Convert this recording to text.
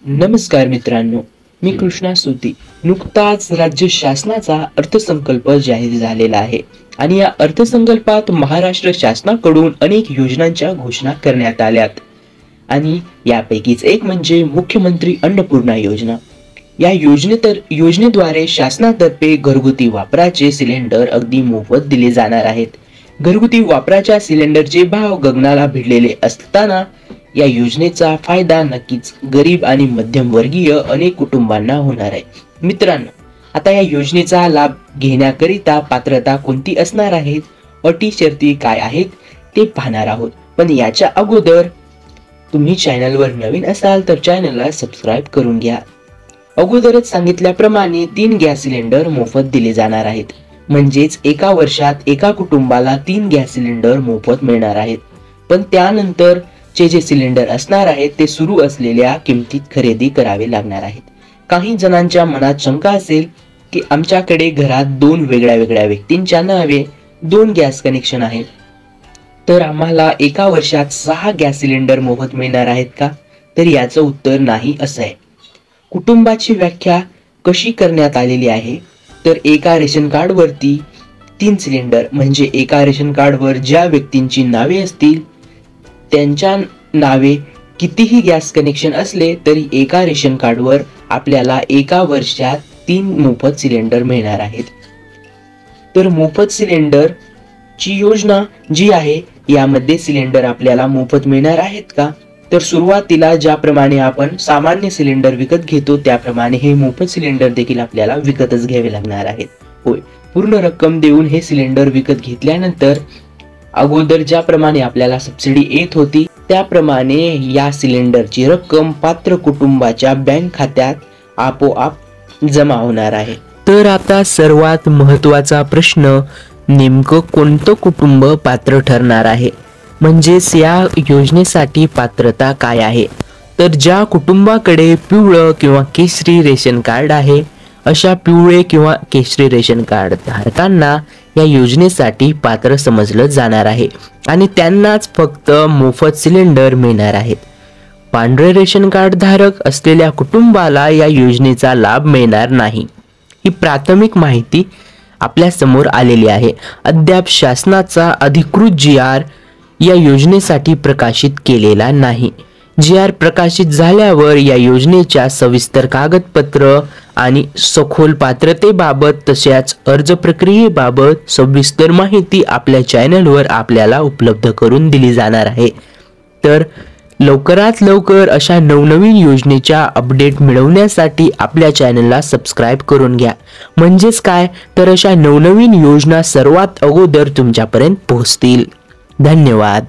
नमस्कार मित्रांनो, मी कृष्णा सुती। नुकताच राज्य शासनाचा अर्थसंकल्प जाहीर झालेला आहे आणि या अर्थसंकल्पात महाराष्ट्र शासनाकडून अनेक योजनांच्या घोषणा करण्यात आल्यात आणि यापैकीच एक म्हणजे मुख्यमंत्री अन्नपूर्णा योजना। या योजनेद्वारे शासनातर्फे घरगुती वापराचे सिलेंडर अगदी मोफत दिले जाणार आहेत। घरगुती वापराच्या सिलेंडरचे भाव गगनाला भिडलेले असताना या योजनेचा फायदा नक्कीच गरीब आणि मध्यमवर्गीय अनेक कुटुंबांना होणार आहे। मित्रांनो, आता या योजनेचा लाभ घेण्याकरिता पात्रता कोणती असणार आहे, अटी शर्ती काय आहेत ते पाहणार आहोत। पण याच्या अगोदर तुम्ही चॅनलवर नवीन असाल तर चॅनलला सबस्क्राइब करून घ्या। अगोदरच सांगितल्याप्रमाणे 3 गॅस सिलेंडर मोफत दिले जाणार आहेत, म्हणजेच एका वर्षात एका कुटुंबाला 3 गॅस सिलेंडर मोफत मिळणार आहेत। पण त्यानंतर जे सिलेंडर असणार आहेत ते सुरू असलेल्या किमतीत खरेदी करावे लागणार आहेत। काही जणांच्या मनात शंका असेल की आमच्याकडे घरात 2 वेगळ्या व्यक्तींच्या नावे 2 गॅस कनेक्शन आहेत, तर आम्हाला एका वर्षात 6 गॅस सिलेंडर मोफत मिळणार आहेत का? तर याचं उत्तर नाही असं आहे। कुटुंबाची व्याख्या कशी करण्यात आलेली आहे, तर एका रेशन कार्ड वरती 3 सिलेंडर, म्हणजे एका रेशन कार्ड वर ज्या व्यक्तींची नावे असतील त्यांच्या नावे कितीही गॅस कनेक्शन असले तरी एका रेशन कार्ड वर आपल्याला एका वर्षात 3 मोफत सिलेंडर मिळणार आहेत। तर मोफत सिलेंडर ची योजना जी आहे यामध्ये सिलेंडर आपल्याला मोफत मिळणार आहेत का? तर सुरुवातीला ज्याप्रमाणे आपण सामान्य सिलेंडर विकत घेतो त्याप्रमाणे हे मोफत सिलेंडर देखील आपल्याला विकतच घ्यावे लागणार आहेत। होय, पूर्ण रक्कम देऊन हे सिलेंडर विकत घेतल्यानंतर अगोदर ज्याप्रमाणे आपल्याला सबसिडी येत होती त्याप्रमाणे या सिलेंडरची रक्कम पात्र कुटुंबाच्या बँक खात्यात आपोआप जमा होणार आहे। तर आता सर्वात महत्त्वाचा प्रश्न, नेमकं कोणतं कुटुंब पात्र ठरणार आहे, म्हणजेच या योजनेसाठी पात्रता काय आहे? तर ज्या कुटुंबाकडे पिवळं किंवा केशरी रेशन कार्ड आहे अशा पिवळे किंवा केशरी रेशन कार्ड धारकांना या योजनेसाठी पात्र समजलं जाणार आहे आणि त्यांनाच फक्त मोफत सिलेंडर मिळणार आहेत। पांढरे रेशन कार्ड धारक असलेल्या कुटुंबाला या योजनेचा लाभ मिळणार नाही। ही प्राथमिक माहिती आपल्या समोर आलेली आहे। अद्याप शासनाचा अधिकृत GR या योजनेसाठी प्रकाशित केलेला नाही। GR प्रकाशित झाल्यावर या योजनेच्या सविस्तर कागदपत्र आणि सखोल पात्रतेबाबत तसेच अर्ज प्रक्रियेबाबत सविस्तर माहिती आपल्या चॅनलवर आपल्याला उपलब्ध करून दिली जाणार आहे। तर लवकरात लवकर अशा नवनवीन योजनेच्या अपडेट मिळवण्यासाठी आपल्या चॅनलला सबस्क्राइब करून घ्या, म्हणजेच काय तर अशा नवनवीन योजना सर्वात अगोदर तुमच्यापर्यंत पोहोचतील। धन्यवाद।